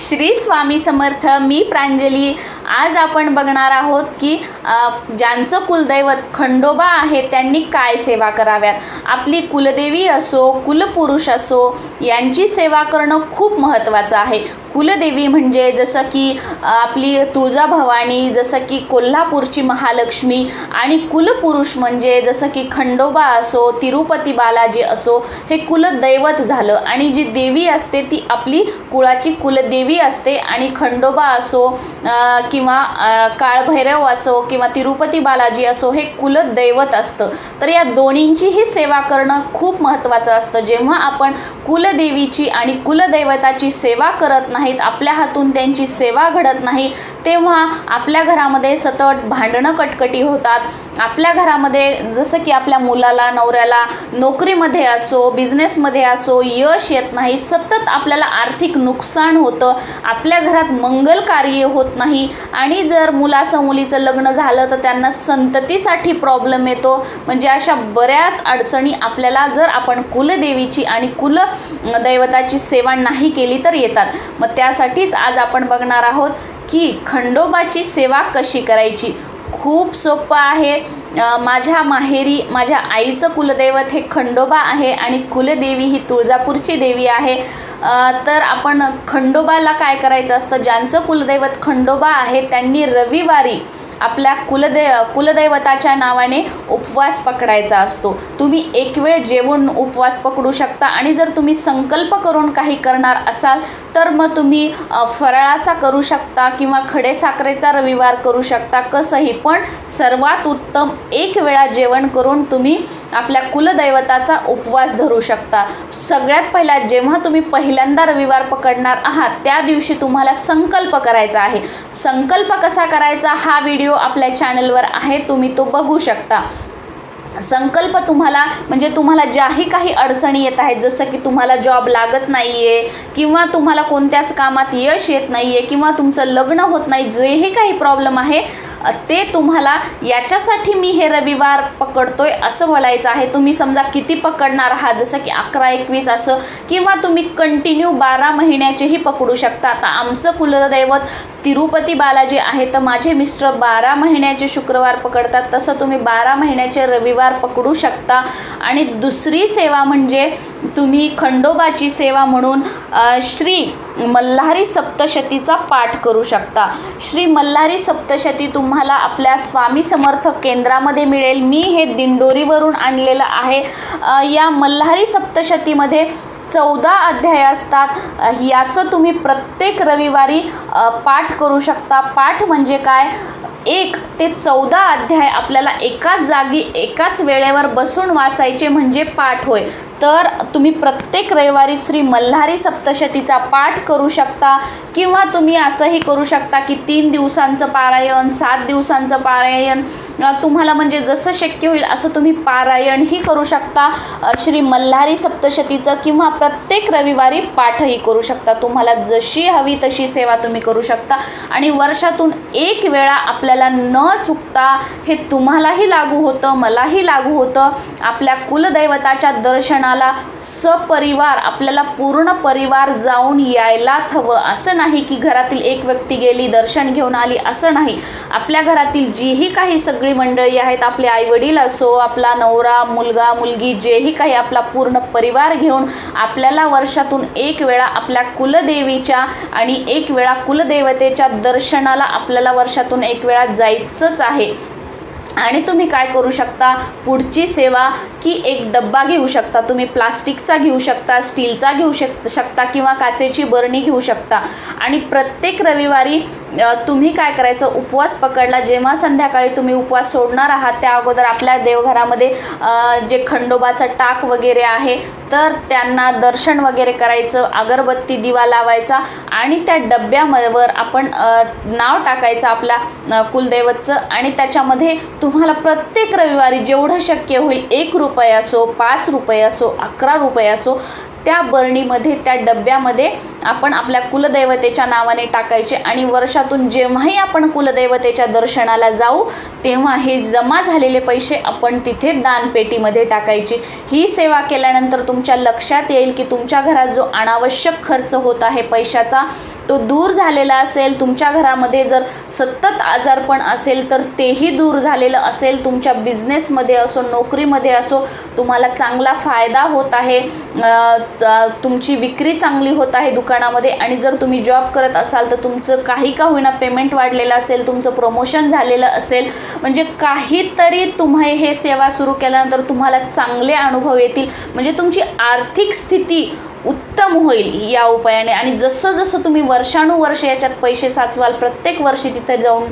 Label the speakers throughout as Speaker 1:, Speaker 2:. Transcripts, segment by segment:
Speaker 1: श्री स्वामी समर्थ। मी प्रांजली। आज आपण बघणार आहोत की ज्यांचं कुलदैवत खंडोबा आहे त्यांनी काय सेवा कराव्यात। आपली कुलदेवी असो कुलपुरुष असो यांची सेवा करणं खूप महत्त्वाचं आहे। कुलदेवी म्हणजे जसं की आपली तुळजाभवानी, जसं की कोल्हापूरची महालक्ष्मी, आणि कुलपुरुष म्हणजे जसं की खंडोबा असो तिरुपती बालाजी असो, हे कुलदैवत झालं। आणि जी देवी असते ती आपली कुळाची कुलदेवी असते। आणि खंडोबा असो किंवा काळभैरव असो किंवा तिरुपती बालाजी असो, हे कुलदैवत असतं। तर या दोन्हींचीही सेवा करणं खूप महत्त्वाचं असतं। जेव्हा आपण कुलदेवीची आणि कुलदैवताची सेवा करत नाहीत, आपल्या हातून त्यांची सेवा घडत नाही, तेव्हा आपल्या घरामध्ये सतत भांडणं कटकटी होतात। आपल्या घरामध्ये जसं की आपल्या मुलाला नवऱ्याला नोकरीमध्ये असो बिझनेसमध्ये असो यश येत नाही, सतत आपल्याला आर्थिक नुकसान होतं, आपल्या घरात मंगल कार्य होत नाही। आणि जर मुलाचं मुलीचं लग्न झालं तर त्यांना संततीसाठी प्रॉब्लेम येतो। म्हणजे अशा बऱ्याच अडचणी आपल्याला जर आपण कुलदेवीची आणि कुलदैवताची सेवा नाही केली तर येतात। मग त्यासाठीच आज आपण बघणार आहोत की खंडोबाची सेवा कशी करायची। खूप सोपं आहे। माझ्या माहेरी माझ्या आईचं कुलदैवत हे खंडोबा आहे आणि कुलदेवी ही तुळजापूरची देवी आहे। तर आपण खंडोबाला काय करायचं असतं, ज्यांचं कुलदैवत खंडोबा आहे त्यांनी रविवारी आपल्या कुलदैवताच्या नावाने उपवास पकडायचा असतो। तुम्ही एक वेळ जेवून उपवास पकडू शकता, आणि जर तुम्ही संकल्प करून काही करणार असाल तर मग तुम्ही फराळाचा करू शकता किंवा खडे साखरेचा रविवार करू शकता, कसंही। पण सर्वात उत्तम एक वेळा जेवण करून तुम्ही आपल्या कुलदैवताचा उपवास धरू शकता। सगळ्यात पहिला जेव्हा तुम्ही पहिल्यांदा रविवार पकडणार आहात त्या दिवशी तुम्हाला संकल्प करायचा आहे। संकल्प कसा करायचा हा व्हिडिओ आपल्या चॅनलवर आहे, तुम्ही तो बघू शकता। संकल्प तुम्हाला म्हणजे तुम्हाला ज्याही काही अडचणी येत आहेत, जसं की तुम्हाला जॉब लागत नाही आहे किंवा तुम्हाला कोणत्याच कामात यश येत नाही आहे किंवा तुमचं लग्न होत नाही, जेही काही प्रॉब्लेम आहे ते तुम्हाला याच्यासाठी मी हे रविवार पकडतोय असं बोलायचं आहे। तुम्ही समजा किती पकडणार आहात, जसं की 11-21 असं, किंवा तुम्ही कंटिन्यू 12 महिन्याचेही पकडू शकता। आता आमचं कुलदैवत तिरुपती बालाजी आहे, तर माझे मिस्टर 12 महिन्याचे शुक्रवार पकडतात, तसं तुम्ही 12 महिन्याचे रविवार पकडू शकता। आणि दुसरी सेवा म्हणजे तुम्ही खंडोबाची सेवा म्हणून श्री मल्हारी सप्तशतीचा पाठ करू शकता। श्री मल्हारी सप्तशती तुम्हाला आपल्या स्वामी समर्थ केंद्रामध्ये मिळेल। मी हे दिंडोरीवरून आणलेलं आहे। या मल्हारी सप्तशतीमध्ये 14 अध्याय असतात। याचं तुम्ही प्रत्येक रविवारी पाठ करू शकता। पाठ म्हणजे काय, 1 ते 14 अध्याय आपल्याला एकाच जागी एकाच वेळेवर बसून वाचायचे म्हणजे पाठ होय। तर तुम्ही प्रत्येक रविवारी श्री मल्हारी सप्तशतीचा पाठ करू शकता, किंवा तुम्ही असंही करू शकता की 3 दिवसांचं पारायण 7 दिवसांचं पारायण, तुम्हाला म्हणजे जसं शक्य होईल असं तुम्ही पारायणही करू शकता श्री मल्हारी सप्तशतीचं, किंवा प्रत्येक रविवारी पाठही करू शकता। तुम्हाला जशी हवी तशी सेवा तुम्ही करू शकता। आणि वर्षातून एक वेळा आपल्याला न चुकता, हे तुम्हालाही लागू होतं मलाही लागू होतं, आपल्या कुलदैवताच्या दर्शनाला सपरिवार आपल्याला पूर्ण परिवार जाऊन यायलाच हवं। असं नाही की घरातील एक व्यक्ती गेली दर्शन घेऊन आली, असं नाही। आपल्या घरातील जीही काही सगळी मंडळी आहेत, आपले आईवडील असो, आपला नवरा मुलगा मुलगी, जेही काही आपला पूर्ण परिवार घेऊन आपल्याला वर्षातून एक वेळा आपल्या कुलदेवीच्या आणि एक वेळा कुलदेवतेच्या दर्शनाला आपल्याला वर्षातून एक वेळा जायचंच आहे। आणि तुम्ही काय करू शकता, पुढची सेवा की एक डब्बा घेऊ शकता, तुम्ही प्लास्टिकचा घेऊ शकता, स्टीलचा घेऊ शकता किंवा काचेची बरणी घेऊ शकता। आणि प्रत्येक रविवारी तुम्ही काय करायचं, उपवास पकडला, जेव्हा संध्याकाळी तुम्ही उपवास सोडणार आहात त्या अगोदर आपल्या देवघरामध्ये जे खंडोबाचं टाक वगैरे आहे तर त्यांना दर्शन वगैरे करायचं, अगरबत्ती दिवा लावायचा, आणि त्या डब्यावर आपण नाव टाकायचं आपल्या कुलदैवतचं। आणि त्याच्यामध्ये तुम्हाला प्रत्येक रविवारी जेवढं शक्य होईल 1 रुपया असो 5 रुपये असो 11 रुपये असो, त्या बरणीमध्ये त्या डब्यामध्ये आपण आपल्या कुलदैवतेच्या नावाने टाकायचे। आणि वर्षातून जेव्हाही आपण कुलदैवतेच्या दर्शनाला जाऊ तेव्हा हे जमा झालेले पैसे आपण तिथे दानपेटीमध्ये टाकायचे। ही सेवा केल्यानंतर तुमच्या लक्षात येईल की तुमच्या घरात जो अनावश्यक खर्च होत आहे पैशाचा तो दूर झालेला असेल, तुमच्या घरामध्ये जर सतत आजारपण असेल तर तेही दूर झालेलं असेल, तुमच्या बिझनेसमध्ये असो, नोकरीमध्ये असो तुम्हाला चांगला फायदा होत आहे, तुमची विक्री चांगली होत आहे दुकानामध्ये, आणि जर तुम्ही जॉब करत असाल तर तुमचं काही का होईना पेमेंट वाढलेलं असेल, तुमचं प्रमोशन झालेलं असेल, म्हणजे काहीतरी तुम्ही हे सेवा सुरू केल्यानंतर तुम्हाला चांगले अनुभव येतील, म्हणजे तुमची आर्थिक स्थिती उत्तम होईल या उपायाने। आणि जसं जसं तुम्ही वर्षानुवर्ष याच्यात पैसे साचवाल, प्रत्येक वर्षी तिथे जाऊन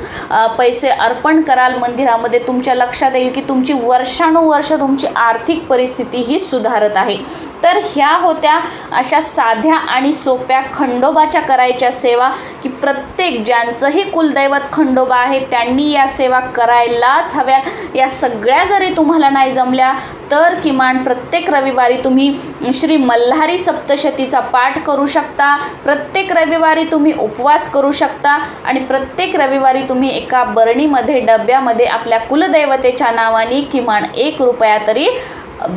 Speaker 1: पैसे अर्पण कराल मंदिरामध्ये, तुमच्या लक्षात येईल की तुमची वर्षानुवर्ष तुमची आर्थिक परिस्थिती ही सुधारत आहे। तर ह्या होत्या अशा साध्या आणि सोप्या खंडोबाच्या करायच्या सेवा, की प्रत्येक ज्यांचंही कुलदैवत खंडोबा आहे त्यांनी या सेवा करायलाच हव्यात। या सगळ्या जरी तुम्हाला नाही जमल्या तर किमान प्रत्येक रविवारी तुम्ही श्री मल्हारी सप्तशतीचा पाठ करू शकता, प्रत्येक रविवारी तुम्ही उपवास करू शकता, आणि प्रत्येक रविवारी तुम्ही एका बरणीमध्ये डब्यामध्ये आपल्या कुलदैवतेच्या नावाने किमान 1 रुपया तरी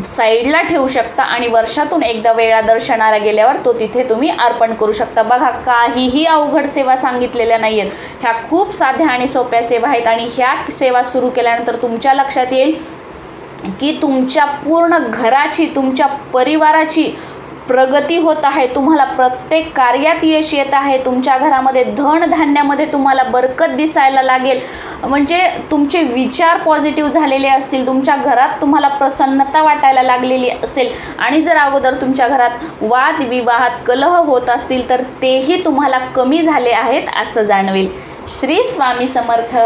Speaker 1: साईडला ठेवू शकता, आणि वर्षातून एकदा वेळा दर्शनाला गेल्यावर तो तिथे तुम्ही अर्पण करू शकता। बघा, काहीही अवघड सेवा सांगितलेल्या नाही आहेत, ह्या खूप साध्या आणि सोप्या सेवा आहेत, आणि ह्या सेवा सुरू केल्यानंतर तुमच्या लक्षात येईल की तुमच्या पूर्ण घराची, तुमच्या परिवाराची प्रगती होत आहे, तुम्हाला प्रत्येक कार्यात यश येत आहे, तुमच्या घरामध्ये धनधान्यामध्ये तुम्हाला बरकत दिसायला लागेल, म्हणजे तुमचे विचार पॉझिटिव्ह झालेले असतील, तुमच्या घरात तुम्हाला प्रसन्नता वाटायला लागलेली असेल, आणि जर अगोदर तुमच्या घरात वादविवाहात कलह होत असतील तर तेही तुम्हाला कमी झाले आहेत असं जाणवेल। श्री स्वामी समर्थ।